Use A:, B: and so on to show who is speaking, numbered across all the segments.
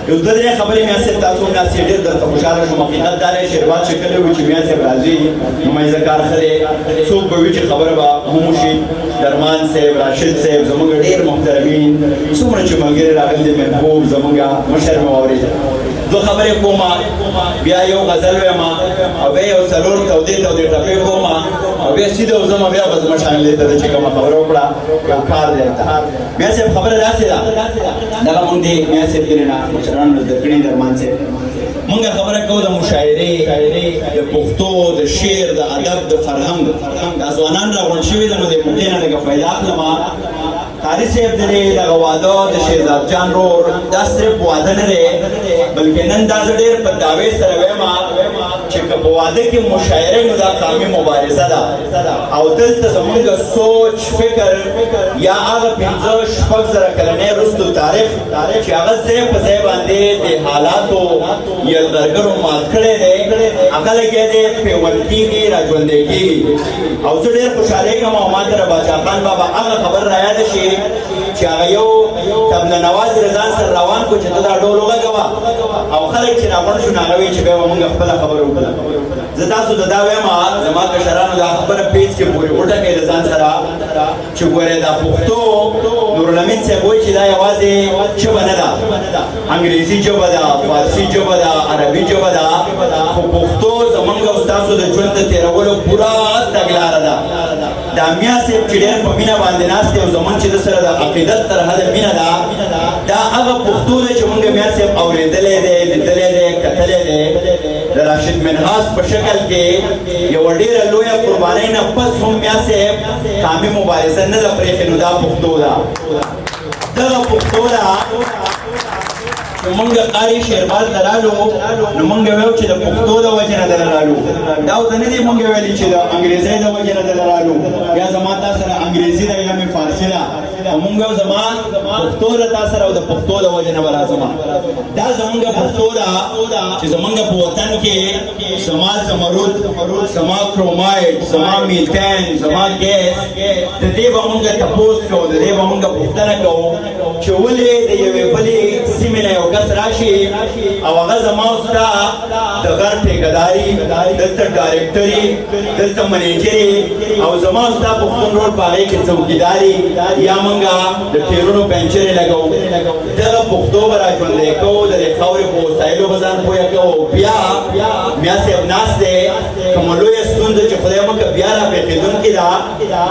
A: یو دوه درې خبرې میا صاحب تاسو هم ناستې ډېر درته خوشحاله شوم. حقیقت دا دی شیرباد چې کله وي چې میا صاحب راځي نو مایزه کار ښه دی، څوک به وي چې خبره به هم وشي. درمان صاحب، راشد صاحب زموږ ډېر محترمین، څومره چې ملګري راغلي دي، محبوب زموږ مشر مې واورېده. دو خبرې کوم، بیا یو غزل وایم او بیا یو څلور تودې ټپې کوم او بیا سیده وځم بیا به زما شانګلې ته چې کومه خبره وکړه یو کار دی ته. میا صاحب خبره داسې ده، دغه مونږ دې میا صاحب کې نه مشرانو زده کړي درمان صاحب مونږ خبره کوو د مشاعرې، د پښتو، د شعر، د ادب، د فرهنګ. دا ځوانان راغونډ شوي دي نو د موقع نه لږه فایده اخلم. قاري صاحب دی دغه واده د شهزاد جان رور دا صرف واده نه دی بلکې نن دا زه ډېر په دعوې سره وایم چې که په واده کې مشاعره نو دا قامي مبارزه ده او دلته زموږ سوچ فکر یا هغه پنځه شپږ زره کلنې وروستو تاریخ چې هغه ځای په ځای باندې د حالاتو یلغرګرو مات کړی دی هغه لګیا دی پیوند کېږي راژوندی کېږي. او زه ډېر خوشحالېږم او ما ته د باچا خان بابا هغه خبر رایاده شي چې هغه یو تبله نواز رضان سره روان کړو چې ته دا ډول وغږوه او خلک چې راغونډ شو نو هغه وایي چې بیا به مونږ خپله خبره وکړه. زه تاسو ته دا وایم زما کشرانو دا خبره پیج کې پورې وټکئ د ځان سره چې ګورئ دا پښتو نورالامین صاحب وایي چې دا یوازې ژبه نه ده، انګریزي ژبه ده، فارسي ژبه ده، عربي ژبه ده، خو پښتو زموږ او ستاسو د ژوند د تېرولو پوره تګلاره ده. دا میا صاحب چې ډېر په مینه باندې ناست دی او زموږ چې د سره د عقیدت تر حده مینه ده دا هغه پښتو دی چې موږ میا صاحب اورېدلی دی، لیدلی دی، کتلی دی. د راشد منهاس په شکل کې یوه ډېره لویه قربانۍ نه پس هم میا صاحب قامي مبارزه نه ده پرېښې نو دا پښتو ده. دغه پښتو ده چې مونږ قاري شیربال ته رالو نو مونږ ویو چې د پښتو د وجې نه دله رالو. دا ورته نه دي مونږ ویلي چې د انګریزۍ د وجې نه دله رالو یا زما تا سره انګریزي ده یا مې فارسي ده او مونږ ویو زما پښتو ده تا سره او د پښتو د وجې نه به راځم. دا زمونږ پښتو ده چې زمونږ په وطن کې زما زمرود، زما کرومایډ، زما میتین، زما ګیس د دې به مونږ تپوس کوو، د دې به مونږ پوښتنه کوو چې ولې د یوې بلې سیمې نه یو کس راشي او هغه زما او ستا د غر ټیکهداري، دلته ډایرکټري، دلته منیجري او زما او ستا پښتون روډ په هغې کې څوکیداري یا مونږ د ټیرونو پنچرې لګوو. دغه پښتو به راژوندی کوو، د دې خاورې په وسایلو به ځان پویه کوو. بیا میا صاحب ناست دی کومه لویه ستونزه چې خدای مکړه بیا راپېښېدونکې ده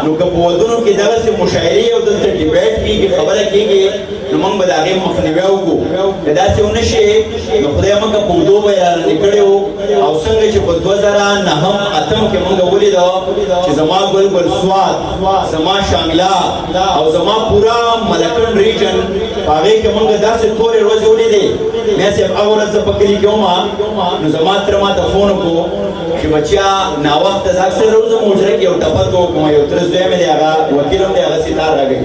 A: نو که په ودونو کې دغسې مشاعرې او دلته ډیبیټ کېږي، خبره کېږي نو موږ به د هغې مخنیوی وکړو. که داسې ونه شي نو خدای مکړه په ودو به یې رالاندې کړی وو او څنګه چې په 2009-8 کې موږ ولیده چې زما ګل ګل سوات، زما شانګله او زما پورا ملکن ریجن په هغې کې موږ داسې تورې ورځې ولیدې. میا صاحب هغه ورځ زه په کلي کې وم نو زما تره ما ته فون وکړو چې بچیا ناوخته زه اکثر روزم حجره کې یو ټپل به وکړم، یو تره زوی مې دی هغه وکیل هم دی هغه ستار راګوي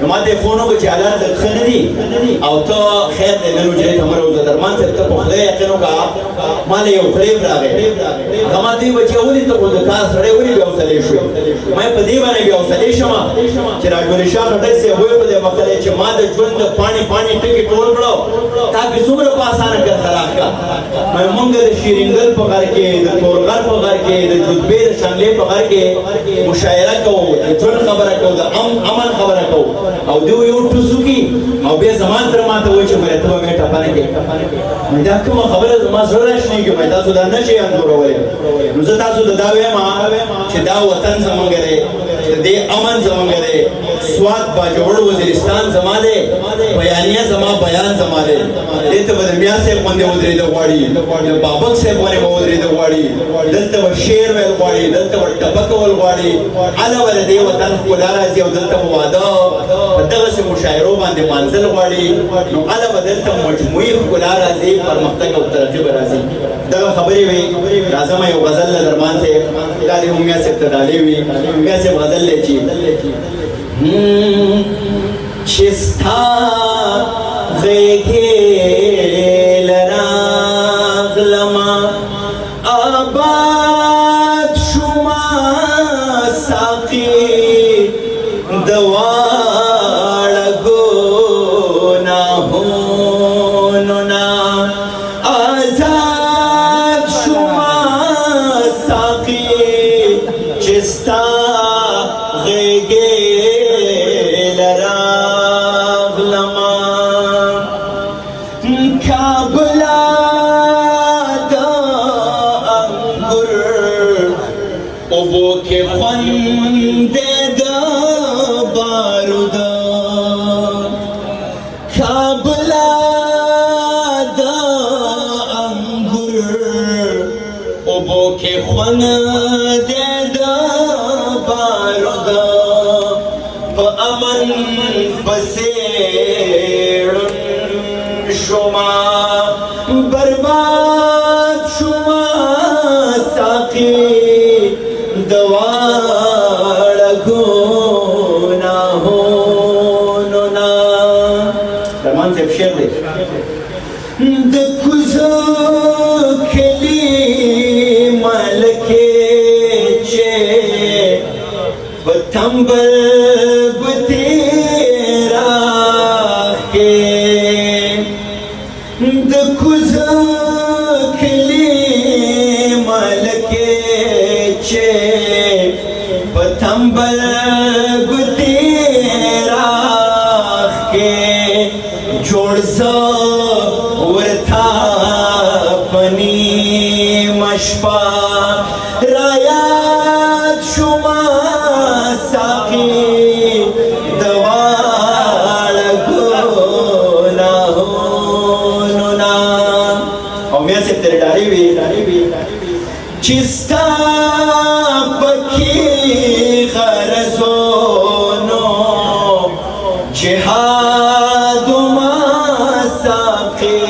A: نو ما ته یې فون وکړو چې حالات درته ښه نه دي او ته خیر دی نن حجرې ته مه راوځه. درمان صاحب ته په خدای یقین وکړه ما له یو فریب راغی. هغه ما ته ویل بچیا ولې ته خو د کار سړی ولې بې حوصلې شوې؟ ما یې په دې باندې بې حوصلې شم چې راجولي شاه خټک صاحب ویل په دې مقاله چې ما د ژوند د پاڼې ټکي ټول کړو تا پې څومره په اسانه خلاص کړه. مونږ د شیرینګل په غر کې، د تورغر په غر کې، د جوزبې د شانګلې په غر کې مشاعره کوو، د ژوند خبره کوو، د امن خبره کوو او دوی یو ټوسوکي او بیا زما تره ما ته وایي چې ګوره ته به مې ټپه نه کړې. دا کومه خبره زما زړه راشنېږي تاسو دا نه شئ انځورولی. نو زه تاسو ته دا وایم چې دا وطن زموږ دی، د دې امن زموږ دی، سوات باجوړ وزیرستان زما دی، بیانیه زما، بیان زما دی. دې ته به د میا صاحب غوندې ودرېده غواړي، د بابک صاحب غوندې به ودرېده غواړي، دلته به شعر ویل غواړي، دلته به ټپه کول غواړي. هله به د دې وطن ښکلا راځي او دلته به واده په دغسې مشاعرو باندې مانځل غواړي نو هله به دلته مجموعي ښکلا راځي، پرمختګ او ترقي به راځي. دغه خبرې وې. راځم یو غزل له درمان صاحب دا دې هم میا صاحب ته ډالۍ وي. میا صاحب غزل دی چې ستا غېږې لراغلمه آباد شومه ساقي د واړه ګناهونو نه آزاد شما ساقی چستا غیگی لراغلما کابلا دا انگر اوبو کے خوند دا بارودا کابلا دا انگر اوبو کے خوند دا بارودا پا امن بسیرن شما برباد شما ساقی دوار گناهوننا درمان صاحب شعر دے د کوزو کلی ملکه چه بتنبل بتیرا کے د کوزو کلی ملکه چه بتنبل بتیرا کے جوړ زو ورتا پنی مشپا رایات شما ساقی دوال گناهوننا او میاں سے تیرے ڈاری بھی چستا پکی غرزونو جہاد ما ساقی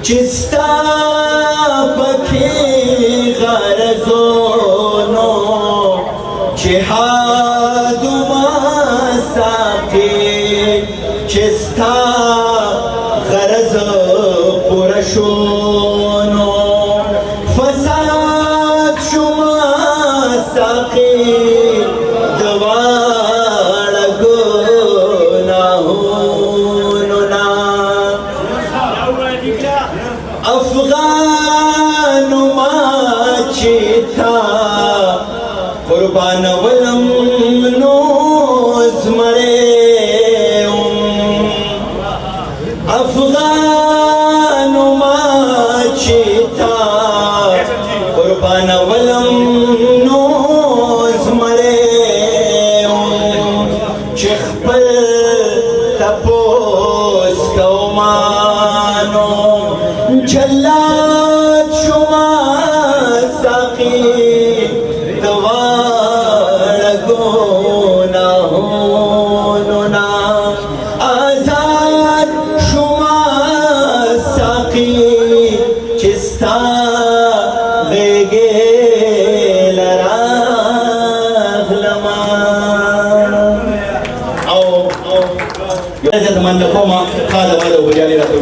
A: چستا پکی غرزونو جہاد ما ساقی چستا غرز پرشونو فساد شما ساقی دوار گناهوننا افغان ما چیتا قربان ولم نوز مرے افغان ما چیتا قربان ولم نوز مرے چخبل تپوس کومانو جلاد شما ساقی دوار گناهوننا آزاد شما ساقی چستا غیگی لراغلما او یعنی زمان دقوما قال والا وجالي راتو